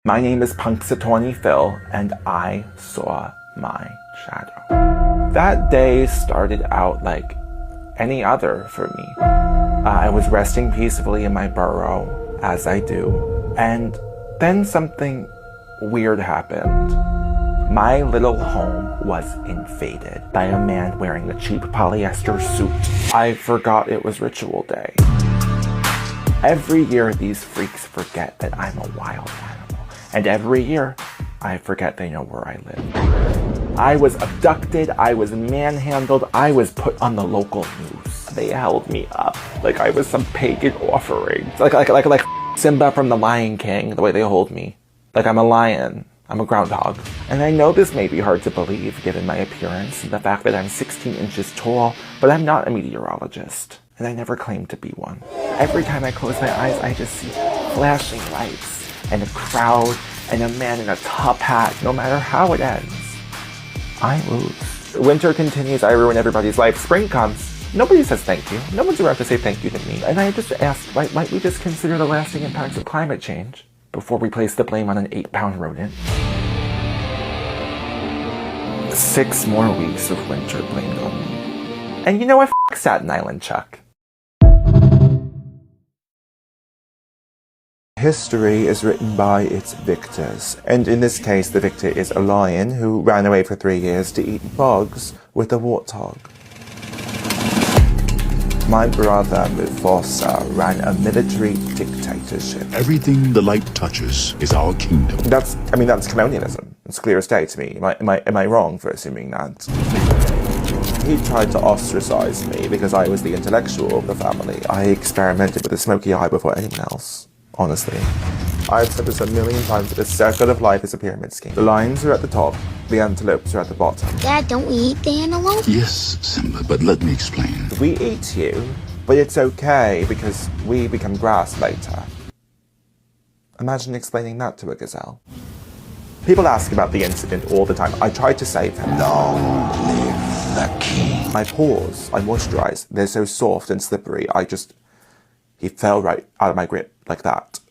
My name is Punxsutawney Phil, and I saw my shadow. That day started out like any other for me. I was resting peacefully in my burrow, as I do, and then something weird happened. My little home was invaded by a man wearing a cheap polyester suit. I forgot it was ritual day. Every year, these freaks forget that I'm a wild animal. And every year, I forget they know where I live. I was abducted, I was manhandled, I was put on the local news. They held me up like I was some pagan offering. Like Simba from The Lion King, the way they hold me. Like I'm a lion, I'm a groundhog. And I know this may be hard to believe given my appearance and the fact that I'm 16 inches tall, but I'm not a meteorologist. And I never claimed to be one. Every time I close my eyes, I just see flashing lights and a crowd and a man in a top hat. No matter how it ends, I lose. Winter continues, I ruin everybody's life. Spring comes, nobody says thank you. No one's around to say thank you to me. And I just asked, might we just consider the lasting impacts of climate change before we place the blame on an 8-pound rodent? 6 more weeks of winter blamed on me. And you know what? F*** Staten Island, Chuck. History is written by its victors, and in this case the victor is a lion who ran away for 3 years to eat bugs with a warthog. My brother Mufasa ran a military dictatorship. Everything the light touches is our kingdom. That's colonialism. It's clear as day to me. Am I wrong for assuming that? He tried to ostracize me because I was the intellectual of the family. I experimented with a smoky eye before anyone else. Honestly. I've said this a million times, but the circle of life is a pyramid scheme. The lions are at the top, the antelopes are at the bottom. Dad, don't we eat the antelope? Yes, Simba, but let me explain. We eat you, but it's okay because we become grass later. Imagine explaining that to a gazelle. People ask about the incident all the time. I tried to save him. Long live the king. My paws, I moisturize. They're so soft and slippery. He fell right out of my grip, like that.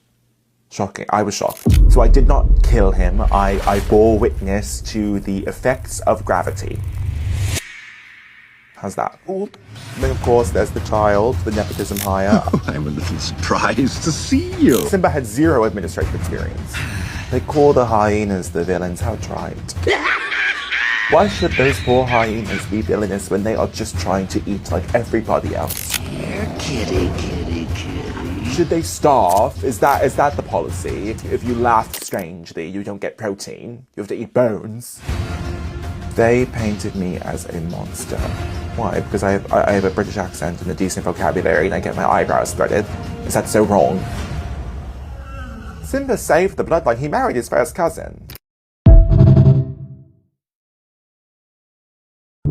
Shocking. I was shocked. So I did not kill him. I bore witness to the effects of gravity. How's that? Oop. Then of course there's the child, the nepotism hire. I'm a little surprised to see you. Simba had 0 administrative experience. They call the hyenas the villains. How trite. Why should those poor hyenas be villainous when they are just trying to eat like everybody else? Here, kitty, kitty, kitty. Should they starve? Is that the policy? If you laugh strangely, you don't get protein. You have to eat bones. They painted me as a monster. Why? Because I have a British accent and a decent vocabulary and I get my eyebrows threaded. Is that so wrong? Simba saved the bloodline. He married his first cousin.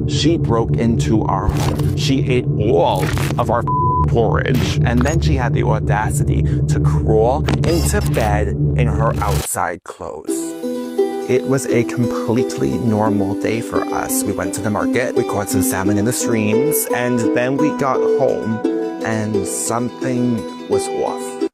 She broke into our home. She ate all of our porridge, and then she had the audacity to crawl into bed in her outside clothes. It was a completely normal day for us. We went to the market, we caught some salmon in the streams, and then we got home, and something was off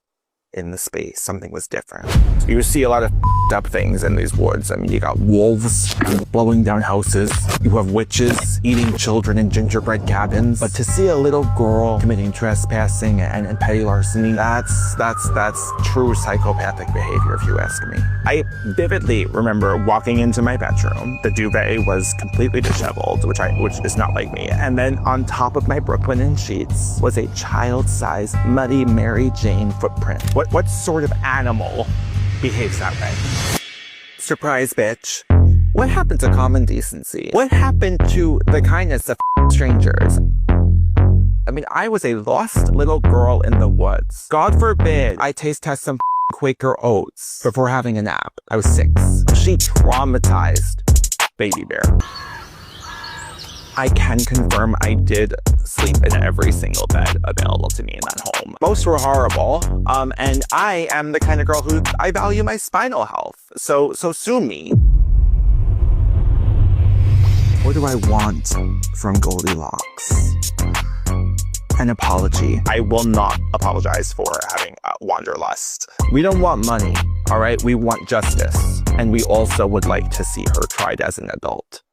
in the space. Something was different. You see a lot of up things in these woods. I mean, you got wolves blowing down houses. You have witches eating children in gingerbread cabins. But to see a little girl committing trespassing and petty larceny, that's true psychopathic behavior, if you ask me. I vividly remember walking into my bedroom. The duvet was completely disheveled, which is not like me. And then on top of my Brooklinen sheets was a child-sized muddy Mary Jane footprint. What sort of animal behaves that way? Surprise, bitch. What happened to common decency? What happened to the kindness of strangers? I mean, I was a lost little girl in the woods. God forbid I taste test some Quaker oats before having a nap. I was 6. She traumatized Baby Bear. I can confirm I did sleep in every single bed available to me in that home. Most were horrible, and I am the kind of girl who I value my spinal health. So sue me. What do I want from Goldilocks? An apology. I will not apologize for having wanderlust. We don't want money. All right, we want justice. And we also would like to see her tried as an adult.